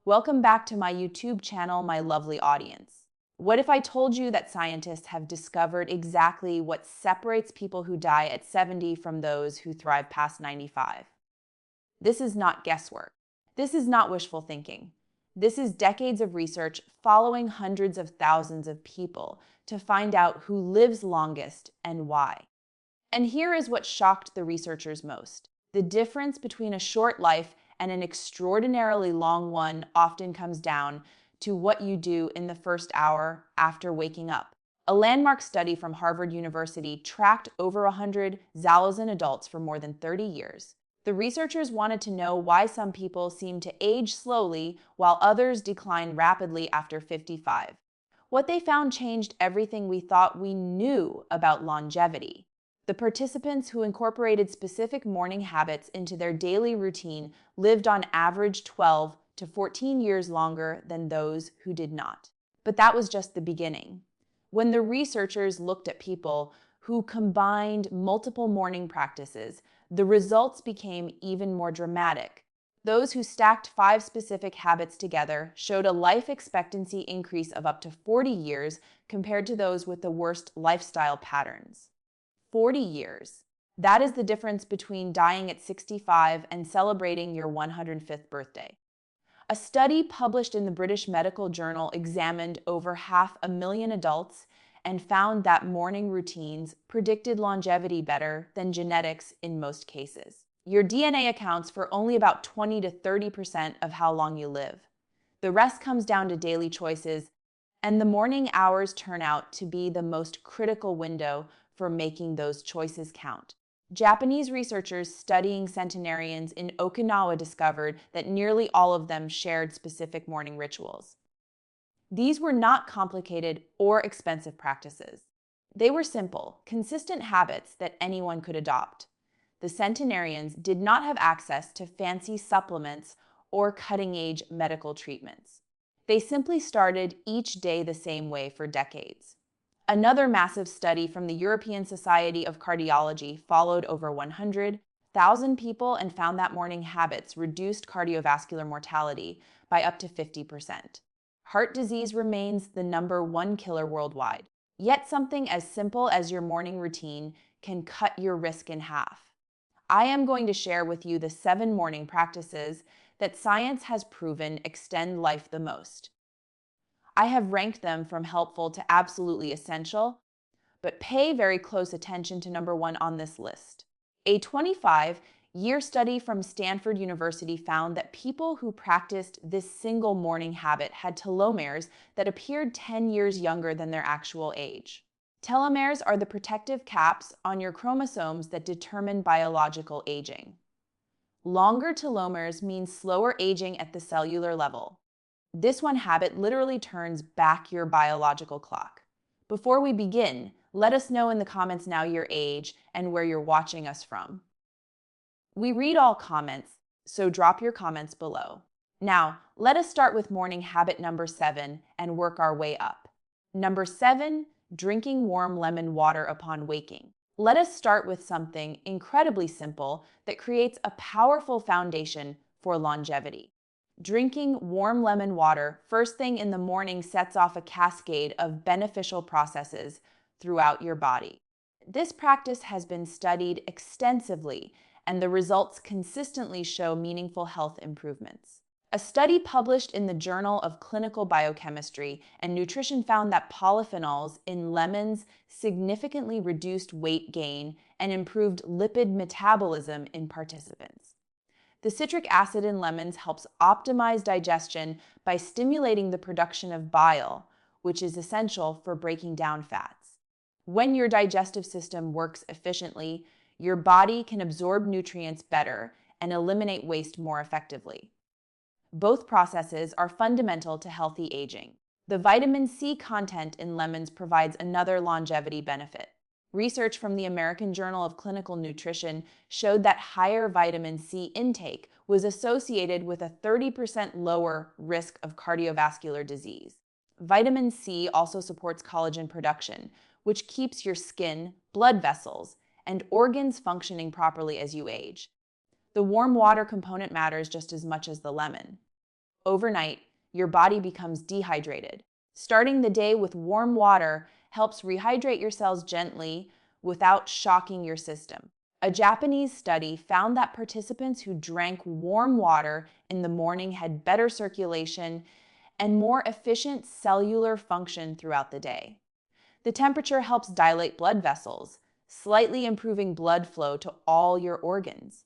Welcome back to my YouTube channel, my lovely audience. What if I told you that scientists have discovered exactly what separates people who die at 70 from those who thrive past 95? This is not guesswork. This is not wishful thinking. This is decades of research following hundreds of thousands of people to find out who lives longest and why. And here is what shocked the researchers most. The difference between a short life and an extraordinarily long one often comes down to what you do in the first hour after waking up. A landmark study from Harvard University tracked over 100 Zalazin adults for more than 30 years. The researchers wanted to know why some people seem to age slowly while others decline rapidly after 55. What they found changed everything we thought we knew about longevity. The participants who incorporated specific morning habits into their daily routine lived on average 12 to 14 years longer than those who did not. But that was just the beginning. When the researchers looked at people who combined multiple morning practices, the results became even more dramatic. Those who stacked 5 specific habits together showed a life expectancy increase of up to 40 years compared to those with the worst lifestyle patterns. 40 years. That is the difference between dying at 65 and celebrating your 105th birthday. A study published in the British Medical Journal examined over 500,000 adults and found that morning routines predicted longevity better than genetics in most cases. Your DNA accounts for only about 20 to 30% of how long you live. The rest comes down to daily choices, and the morning hours turn out to be the most critical window for making those choices count. Japanese researchers studying centenarians in Okinawa discovered that nearly all of them shared specific morning rituals. These were not complicated or expensive practices. They were simple, consistent habits that anyone could adopt. The centenarians did not have access to fancy supplements or cutting-edge medical treatments. They simply started each day the same way for decades. Another massive study from the European Society of Cardiology followed over 100,000 people and found that morning habits reduced cardiovascular mortality by up to 50%. Heart disease remains the #1 killer worldwide. Yet something as simple as your morning routine can cut your risk in half. I am going to share with you the 7 morning practices that science has proven extend life the most. I have ranked them from helpful to absolutely essential, but pay very close attention to #1 on this list. A 25-year study from Stanford University found that people who practiced this single morning habit had telomeres that appeared 10 years younger than their actual age. Telomeres are the protective caps on your chromosomes that determine biological aging. Longer telomeres mean slower aging at the cellular level. This one habit literally turns back your biological clock. Before we begin, let us know in the comments now your age and where you're watching us from. We read all comments, so drop your comments below. Now, let us start with morning habit #7 and work our way up. #7, drinking warm lemon water upon waking. Let us start with something incredibly simple that creates a powerful foundation for longevity. Drinking warm lemon water first thing in the morning sets off a cascade of beneficial processes throughout your body. This practice has been studied extensively, and the results consistently show meaningful health improvements. A study published in the Journal of Clinical Biochemistry and Nutrition found that polyphenols in lemons significantly reduced weight gain and improved lipid metabolism in participants. The citric acid in lemons helps optimize digestion by stimulating the production of bile, which is essential for breaking down fats. When your digestive system works efficiently, your body can absorb nutrients better and eliminate waste more effectively. Both processes are fundamental to healthy aging. The vitamin C content in lemons provides another longevity benefit. Research from the American Journal of Clinical Nutrition showed that higher vitamin C intake was associated with a 30% lower risk of cardiovascular disease. Vitamin C also supports collagen production, which keeps your skin, blood vessels, and organs functioning properly as you age. The warm water component matters just as much as the lemon. Overnight, your body becomes dehydrated. Starting the day with warm water helps rehydrate your cells gently without shocking your system. A Japanese study found that participants who drank warm water in the morning had better circulation and more efficient cellular function throughout the day. The temperature helps dilate blood vessels, slightly improving blood flow to all your organs.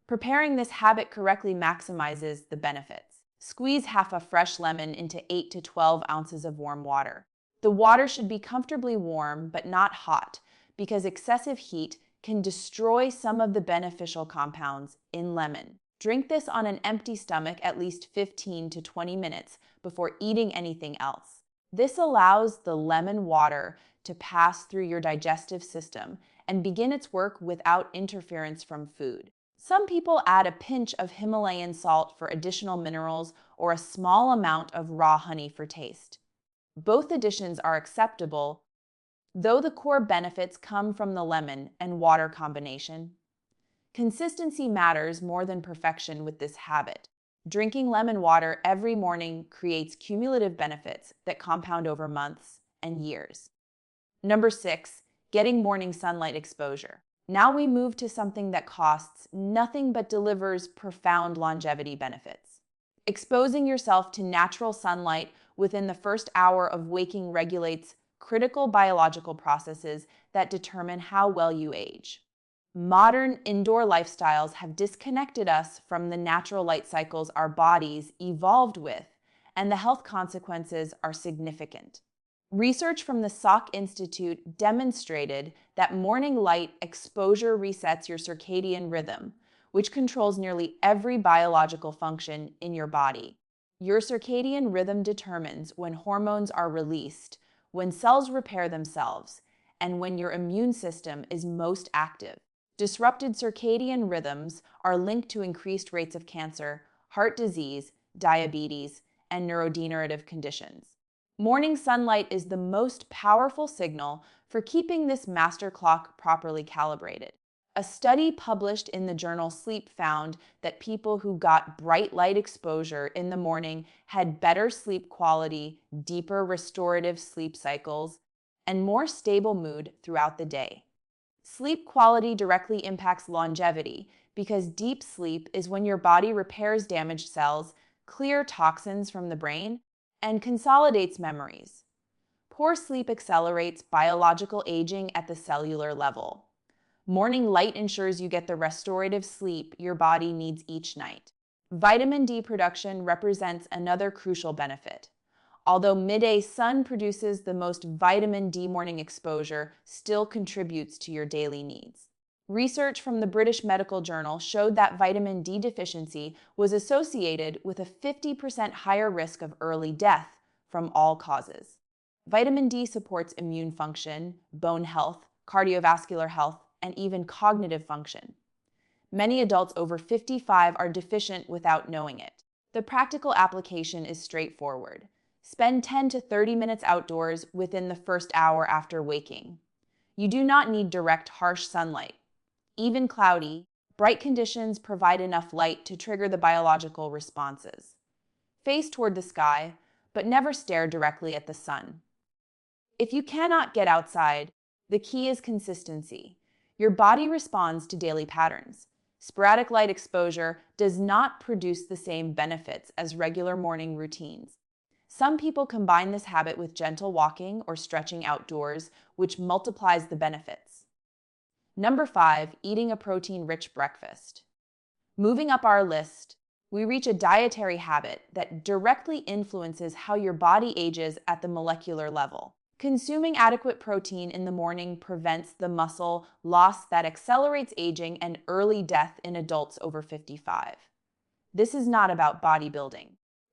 Preparing this habit correctly maximizes the benefits. Squeeze half a fresh lemon into 8 to 12 ounces of warm water. The water should be comfortably warm but not hot because excessive heat can destroy some of the beneficial compounds in lemon. Drink this on an empty stomach at least 15 to 20 minutes before eating anything else. This allows the lemon water to pass through your digestive system and begin its work without interference from food. Some people add a pinch of Himalayan salt for additional minerals or a small amount of raw honey for taste. Both additions are acceptable, though the core benefits come from the lemon and water combination. Consistency matters more than perfection with this habit. Drinking lemon water every morning creates cumulative benefits that compound over months and years. Number 6, getting morning sunlight exposure. Now we move to something that costs nothing but delivers profound longevity benefits. Exposing yourself to natural sunlight within the first hour of waking regulates critical biological processes that determine how well you age. Modern indoor lifestyles have disconnected us from the natural light cycles our bodies evolved with, and the health consequences are significant. Research from the Salk Institute demonstrated that morning light exposure resets your circadian rhythm, which controls nearly every biological function in your body. Your circadian rhythm determines when hormones are released, when cells repair themselves, and when your immune system is most active. Disrupted circadian rhythms are linked to increased rates of cancer, heart disease, diabetes, and neurodegenerative conditions. Morning sunlight is the most powerful signal for keeping this master clock properly calibrated. A study published in the journal Sleep found that people who got bright light exposure in the morning had better sleep quality, deeper restorative sleep cycles, and more stable mood throughout the day. Sleep quality directly impacts longevity because deep sleep is when your body repairs damaged cells, clears toxins from the brain, and consolidates memories. Poor sleep accelerates biological aging at the cellular level. Morning light ensures you get the restorative sleep your body needs each night. Vitamin D production represents another crucial benefit. Although midday sun produces the most vitamin D, morning exposure still contributes to your daily needs. Research from the British Medical Journal showed that vitamin D deficiency was associated with a 50% higher risk of early death from all causes. Vitamin D supports immune function, bone health, cardiovascular health, and even cognitive function. Many adults over 55 are deficient without knowing it. The practical application is straightforward. Spend 10 to 30 minutes outdoors within the first hour after waking. You do not need direct, harsh sunlight. Even cloudy, bright conditions provide enough light to trigger the biological responses. Face toward the sky, but never stare directly at the sun. If you cannot get outside, the key is consistency. Your body responds to daily patterns. Sporadic light exposure does not produce the same benefits as regular morning routines. Some people combine this habit with gentle walking or stretching outdoors, which multiplies the benefits. Number 5, eating a protein-rich breakfast. Moving up our list, we reach a dietary habit that directly influences how your body ages at the molecular level. Consuming adequate protein in the morning prevents the muscle loss that accelerates aging and early death in adults over 55. This is not about bodybuilding.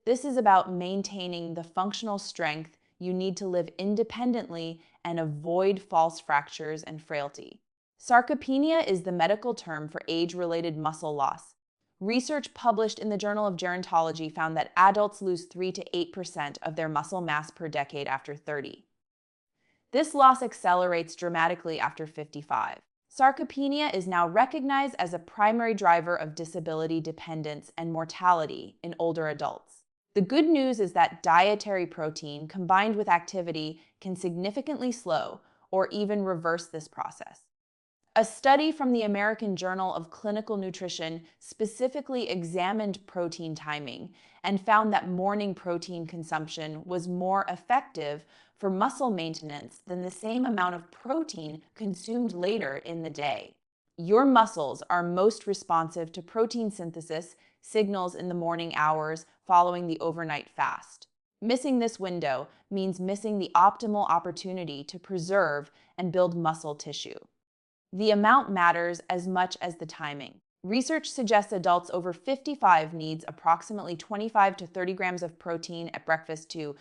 This is about maintaining the functional strength you need to live independently and avoid false fractures and frailty. Sarcopenia is the medical term for age-related muscle loss. Research published in the Journal of Gerontology found that adults lose 3 to 8% of their muscle mass per decade after 30. This loss accelerates dramatically after 55. Sarcopenia is now recognized as a primary driver of disability dependence and mortality in older adults. The good news is that dietary protein combined with activity can significantly slow or even reverse this process. A study from the American Journal of Clinical Nutrition specifically examined protein timing and found that morning protein consumption was more effective for muscle maintenance than the same amount of protein consumed later in the day. Your muscles are most responsive to protein synthesis signals in the morning hours following the overnight fast. Missing this window means missing the optimal opportunity to preserve and build muscle tissue. The amount matters as much as the timing. Research suggests adults over 55 needs approximately 25 to 30 grams of protein at breakfast to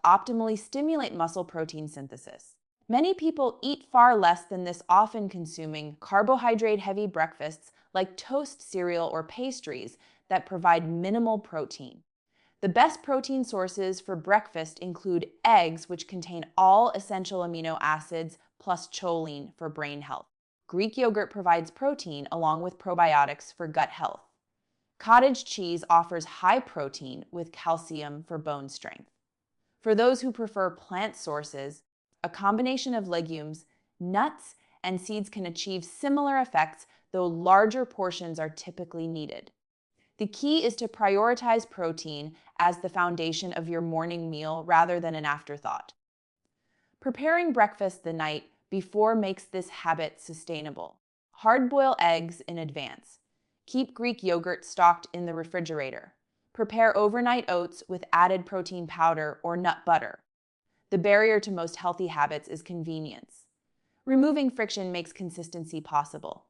optimally stimulate muscle protein synthesis. Many people eat far less than this, often consuming carbohydrate-heavy breakfasts like toast, cereal, or pastries that provide minimal protein. The best protein sources for breakfast include eggs, which contain all essential amino acids, plus choline for brain health. Greek yogurt provides protein along with probiotics for gut health. Cottage cheese offers high protein with calcium for bone strength. For those who prefer plant sources, a combination of legumes, nuts, and seeds can achieve similar effects, though larger portions are typically needed. The key is to prioritize protein as the foundation of your morning meal rather than an afterthought. Preparing breakfast the night before makes this habit sustainable. Hard-boil eggs in advance. Keep Greek yogurt stocked in the refrigerator. Prepare overnight oats with added protein powder or nut butter. The barrier to most healthy habits is convenience. Removing friction makes consistency possible.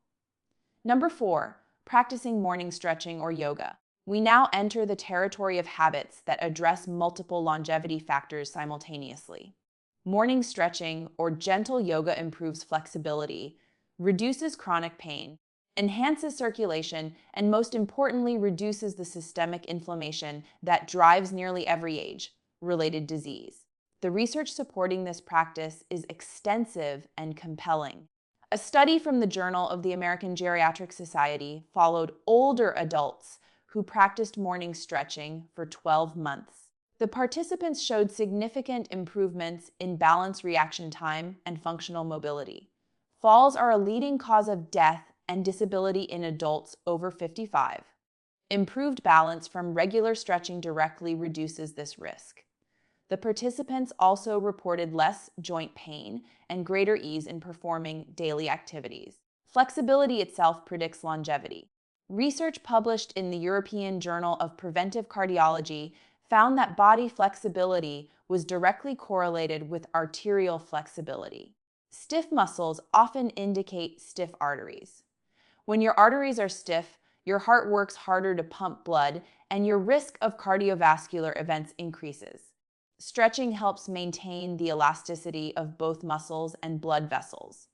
Number 4, practicing morning stretching or yoga. We now enter the territory of habits that address multiple longevity factors simultaneously. Morning stretching or gentle yoga improves flexibility, reduces chronic pain, enhances circulation, and most importantly, reduces the systemic inflammation that drives nearly every age-related disease. The research supporting this practice is extensive and compelling. A study from the Journal of the American Geriatric Society followed older adults who practiced morning stretching for 12 months. The participants showed significant improvements in balance reaction time and functional mobility. Falls are a leading cause of death and disability in adults over 55. Improved balance from regular stretching directly reduces this risk. The participants also reported less joint pain and greater ease in performing daily activities. Flexibility itself predicts longevity. Research published in the European Journal of Preventive Cardiology found that body flexibility was directly correlated with arterial flexibility. Stiff muscles often indicate stiff arteries. When your arteries are stiff, your heart works harder to pump blood, and your risk of cardiovascular events increases. Stretching helps maintain the elasticity of both muscles and blood vessels.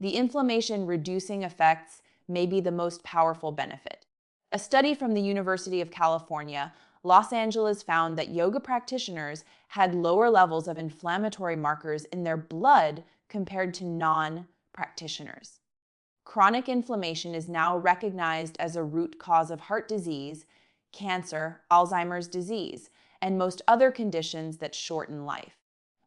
The inflammation-reducing effects may be the most powerful benefit. A study from the University of California, Los Angeles found that yoga practitioners had lower levels of inflammatory markers in their blood compared to non-practitioners. Chronic inflammation is now recognized as a root cause of heart disease, cancer, Alzheimer's disease, and most other conditions that shorten life.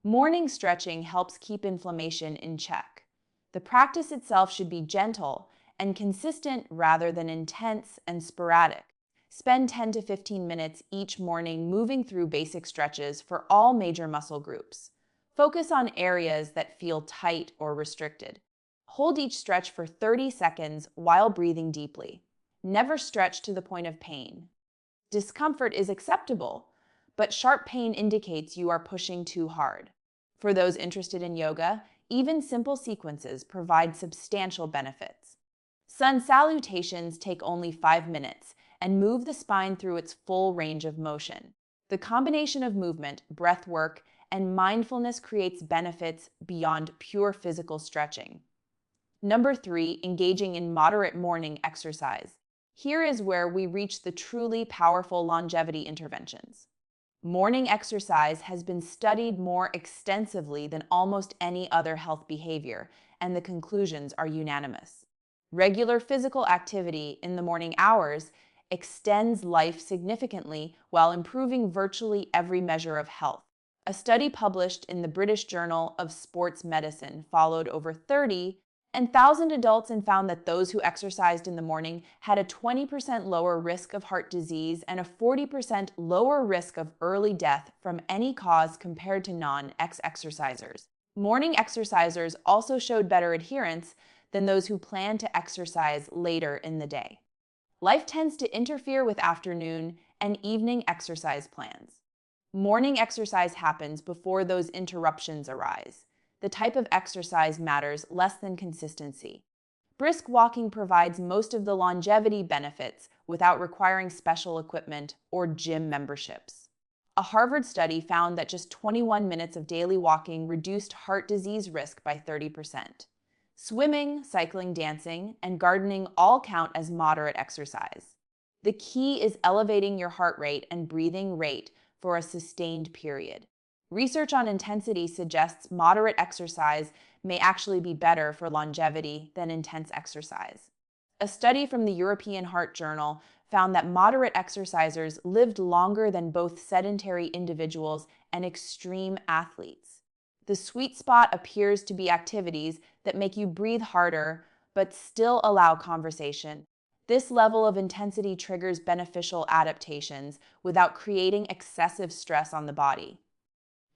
Morning stretching helps keep inflammation in check. The practice itself should be gentle and consistent rather than intense and sporadic. Spend 10 to 15 minutes each morning moving through basic stretches for all major muscle groups. Focus on areas that feel tight or restricted. Hold each stretch for 30 seconds while breathing deeply. Never stretch to the point of pain. Discomfort is acceptable, but sharp pain indicates you are pushing too hard. For those interested in yoga, even simple sequences provide substantial benefits. Sun salutations take only 5 minutes and move the spine through its full range of motion. The combination of movement, breath work, and mindfulness creates benefits beyond pure physical stretching. Number 3, engaging in moderate morning exercise. Here is where we reach the truly powerful longevity interventions. Morning exercise has been studied more extensively than almost any other health behavior, and the conclusions are unanimous. Regular physical activity in the morning hours extends life significantly while improving virtually every measure of health. A study published in the British Journal of Sports Medicine followed over 30,000 adults and found that those who exercised in the morning had a 20% lower risk of heart disease and a 40% lower risk of early death from any cause compared to non-exercisers. Morning exercisers also showed better adherence than those who plan to exercise later in the day. Life tends to interfere with afternoon and evening exercise plans. Morning exercise happens before those interruptions arise. The type of exercise matters less than consistency. Brisk walking provides most of the longevity benefits without requiring special equipment or gym memberships. A Harvard study found that just 21 minutes of daily walking reduced heart disease risk by 30%. Swimming, cycling, dancing, and gardening all count as moderate exercise. The key is elevating your heart rate and breathing rate for a sustained period. Research on intensity suggests moderate exercise may actually be better for longevity than intense exercise. A study from the European Heart Journal found that moderate exercisers lived longer than both sedentary individuals and extreme athletes. The sweet spot appears to be activities that make you breathe harder but still allow conversation. This level of intensity triggers beneficial adaptations without creating excessive stress on the body.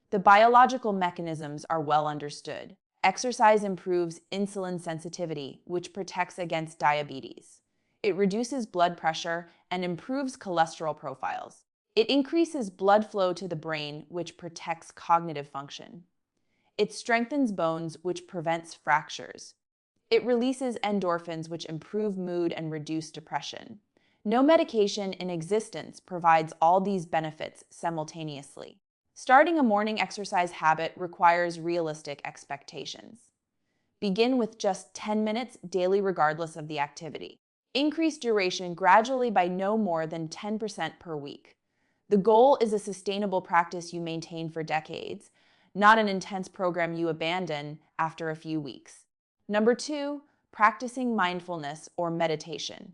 The biological mechanisms are well understood. Exercise improves insulin sensitivity, which protects against diabetes. It reduces blood pressure and improves cholesterol profiles. It increases blood flow to the brain, which protects cognitive function. It strengthens bones, which prevents fractures. It releases endorphins, which improve mood and reduce depression. No medication in existence provides all these benefits simultaneously. Starting a morning exercise habit requires realistic expectations. Begin with just 10 minutes daily regardless of the activity. Increase duration gradually by no more than 10% per week. The goal is a sustainable practice you maintain for decades, not an intense program you abandon after a few weeks. Number 2, practicing mindfulness or meditation.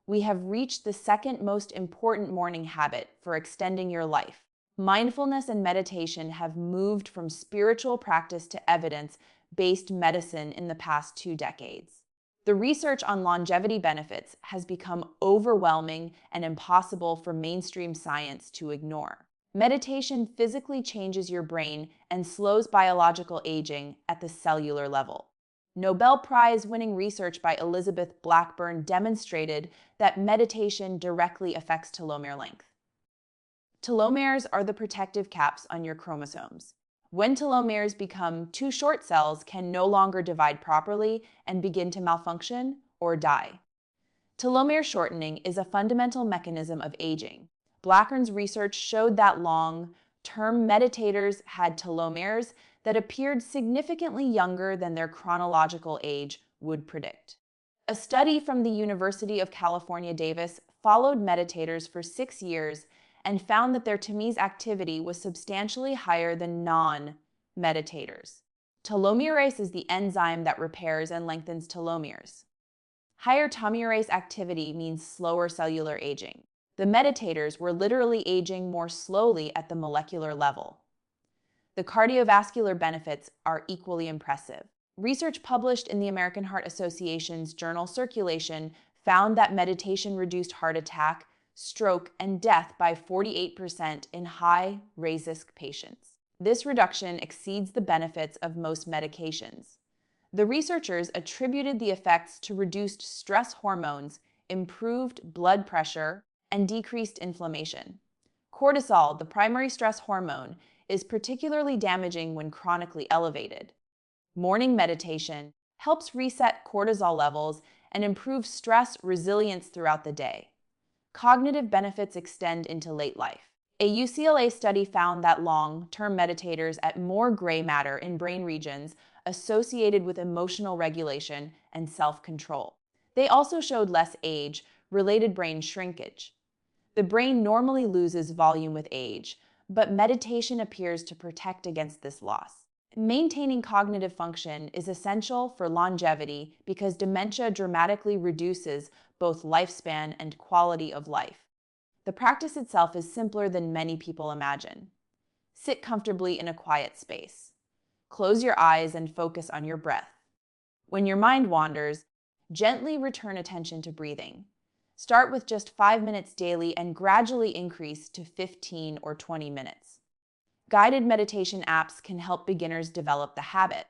We have reached the second most important morning habit for extending your life. Mindfulness and meditation have moved from spiritual practice to evidence-based medicine in the past 2 decades. The research on longevity benefits has become overwhelming and impossible for mainstream science to ignore. Meditation physically changes your brain and slows biological aging at the cellular level. Nobel Prize-winning research by Elizabeth Blackburn demonstrated that meditation directly affects telomere length. Telomeres are the protective caps on your chromosomes. When telomeres become too short, cells can no longer divide properly and begin to malfunction or die. Telomere shortening is a fundamental mechanism of aging. Blackburn's research showed that long-term meditators had telomeres that appeared significantly younger than their chronological age would predict. A study from the University of California, Davis followed meditators for 6 years and found that their Thymus activity was substantially higher than non-meditators. Telomerase is the enzyme that repairs and lengthens telomeres. Higher telomerase activity means slower cellular aging. The meditators were literally aging more slowly at the molecular level. The cardiovascular benefits are equally impressive. Research published in the American Heart Association's journal Circulation found that meditation reduced heart attack, stroke, and death by 48% in high-risk patients. This reduction exceeds the benefits of most medications. The researchers attributed the effects to reduced stress hormones, improved blood pressure, and decreased inflammation. Cortisol, the primary stress hormone, is particularly damaging when chronically elevated. Morning meditation helps reset cortisol levels and improve stress resilience throughout the day. Cognitive benefits extend into late life. A UCLA study found that long-term meditators had more gray matter in brain regions associated with emotional regulation and self-control. They also showed less age-related brain shrinkage. The brain normally loses volume with age, but meditation appears to protect against this loss. Maintaining cognitive function is essential for longevity because dementia dramatically reduces both lifespan and quality of life. The practice itself is simpler than many people imagine. Sit comfortably in a quiet space. Close your eyes and focus on your breath. When your mind wanders, gently return attention to breathing. Start with just 5 minutes daily and gradually increase to 15 or 20 minutes. Guided meditation apps can help beginners develop the habit.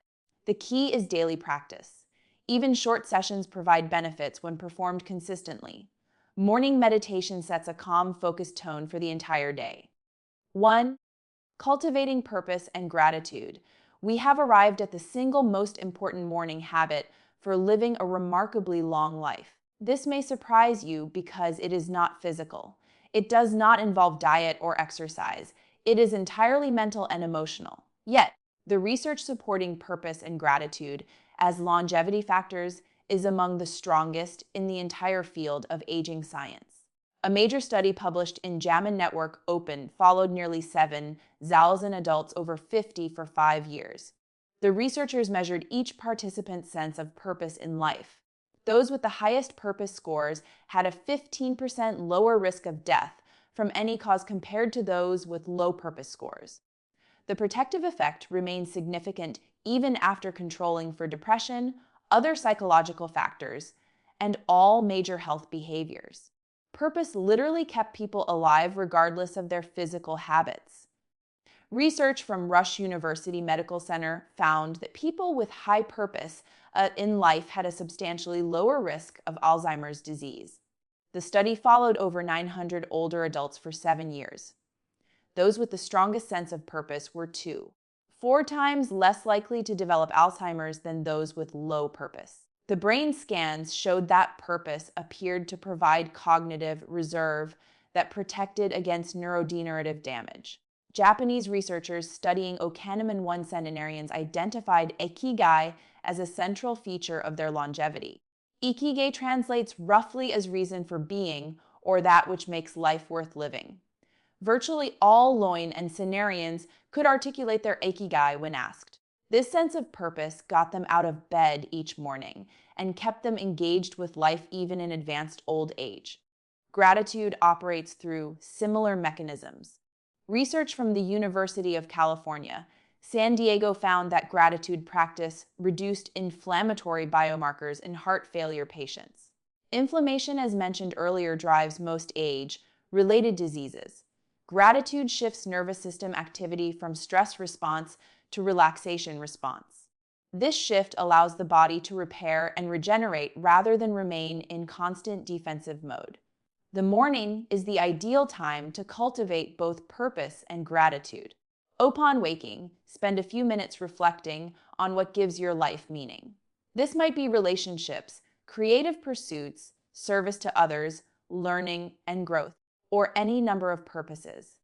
The key is daily practice. Even short sessions provide benefits when performed consistently. Morning meditation sets a calm, focused tone for the entire day. 1. Cultivating purpose and gratitude. We have arrived at the single most important morning habit for living a remarkably long life. This may surprise you because it is not physical. It does not involve diet or exercise. It is entirely mental and emotional. Yet, the research supporting purpose and gratitude as longevity factors is among the strongest in the entire field of aging science. A major study published in JAMA Network Open followed nearly 7,000 adults over 50 for 5 years. The researchers measured each participant's sense of purpose in life. Those with the highest purpose scores had a 15% lower risk of death from any cause compared to those with low purpose scores. The protective effect remains significant even after controlling for depression, other psychological factors, and all major health behaviors. Purpose literally kept people alive regardless of their physical habits. Research from Rush University Medical Center found that people with high purpose in life had a substantially lower risk of Alzheimer's disease. The study followed over 900 older adults for 7 years. Those with the strongest sense of purpose were 4 times less likely to develop Alzheimer's than those with low purpose. The brain scans showed that purpose appeared to provide cognitive reserve that protected against neurodegenerative damage. Japanese researchers studying Okinawan centenarians identified ikigai as a central feature of their longevity. Ikigai translates roughly as reason for being, or that which makes life worth living. Virtually all Loin and centenarians could articulate their ikigai when asked. This sense of purpose got them out of bed each morning and kept them engaged with life even in advanced old age. Gratitude operates through similar mechanisms. Research from the University of California, San Diego found that gratitude practice reduced inflammatory biomarkers in heart failure patients. Inflammation, as mentioned earlier, drives most age-related diseases. Gratitude shifts nervous system activity from stress response to relaxation response. This shift allows the body to repair and regenerate rather than remain in constant defensive mode. The morning is the ideal time to cultivate both purpose and gratitude. Upon waking, spend a few minutes reflecting on what gives your life meaning. This might be relationships, creative pursuits, service to others, learning, and growth, or any number of purposes.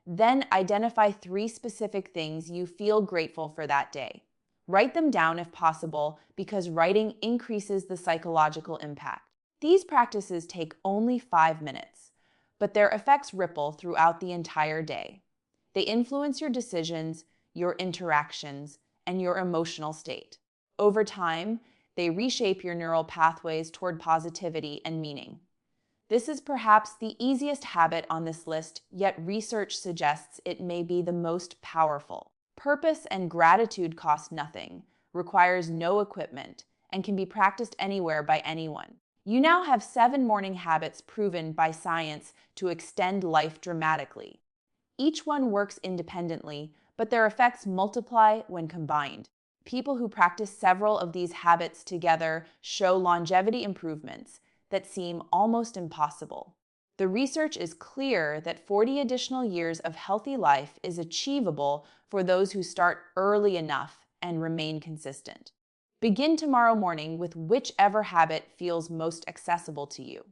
Then identify 3 specific things you feel grateful for that day. Write them down if possible, because writing increases the psychological impact. These practices take only 5 minutes, but their effects ripple throughout the entire day. They influence your decisions, your interactions, and your emotional state. Over time, they reshape your neural pathways toward positivity and meaning. This is perhaps the easiest habit on this list, yet research suggests it may be the most powerful. Purpose and gratitude cost nothing, requires no equipment, and can be practiced anywhere by anyone. You now have 7 morning habits proven by science to extend life dramatically. Each one works independently, but their effects multiply when combined. People who practice several of these habits together show longevity improvements that seem almost impossible. The research is clear that 40 additional years of healthy life is achievable for those who start early enough and remain consistent. Begin tomorrow morning with whichever habit feels most accessible to you.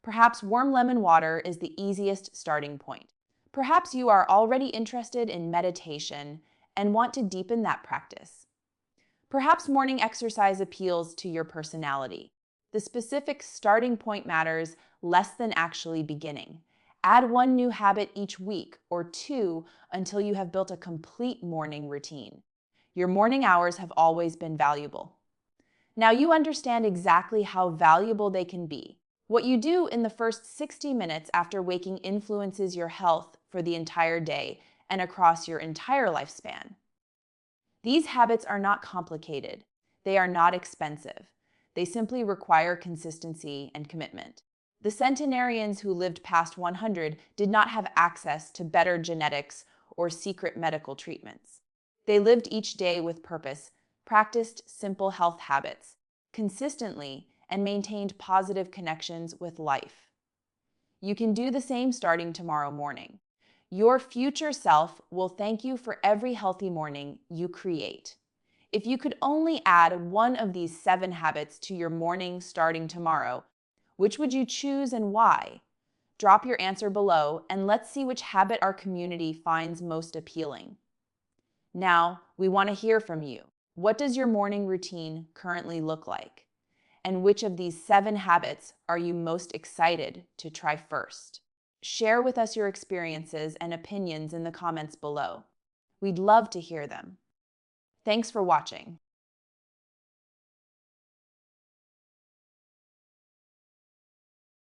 Perhaps warm lemon water is the easiest starting point. Perhaps you are already interested in meditation and want to deepen that practice. Perhaps morning exercise appeals to your personality. The specific starting point matters less than actually beginning. Add 1 new habit each week or 2 until you have built a complete morning routine. Your morning hours have always been valuable. Now you understand exactly how valuable they can be. What you do in the first 60 minutes after waking influences your health for the entire day and across your entire lifespan. These habits are not complicated. They are not expensive. They simply require consistency and commitment. The centenarians who lived past 100 did not have access to better genetics or secret medical treatments. They lived each day with purpose, practiced simple health habits consistently, and maintained positive connections with life. You can do the same starting tomorrow morning. Your future self will thank you for every healthy morning you create. If you could only add one of these 7 habits to your morning starting tomorrow, which would you choose and why? Drop your answer below and let's see which habit our community finds most appealing. Now, we want to hear from you. What does your morning routine currently look like? And which of these 7 habits are you most excited to try first? Share with us your experiences and opinions in the comments below. We'd love to hear them. Thanks for watching.